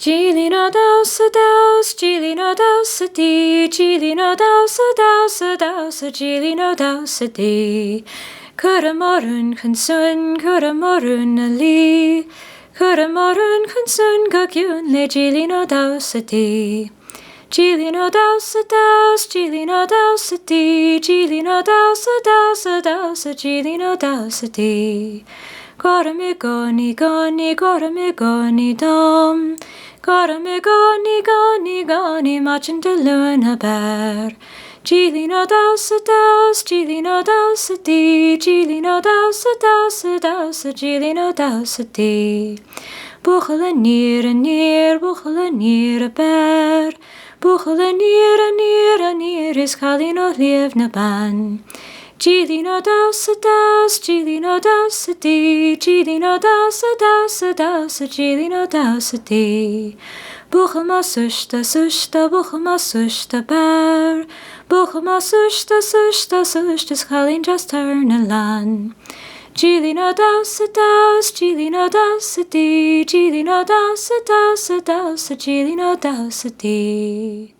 Gili no dausa daus, gili no dausa di, gili no dausa dausa dausa, gili no dausa di. Kuramorun kunsun, kuramorun ali, kuramorun kunsun gakyun le gili no dausa di. Gili no dausa daus, gili no dausa di, gili no dausa dausa dausa, gili no dausa di. Gorame goni goni, gorame goni dom. Gorame goni goni goni, machin de luna ber. Gili no dausa daus, gili no dausa di, gili no dausa dausa dausa, gili no dausa di. Buchel a neer, buchel a neer a ber. Buchel a neer is chalin o lief na ban. Gili no dausa daus, gili no dausa di, gili no dausa dausa dausa, gili no dausa di. Buchel ma sushta sushta, buchel ma sushta ber. Buchel ma sushta sushta sushta, is chalin just turn a lan. Gili no dausa daus, gili no dausa di, gili no dausa dausa dausa, gili no dausa di.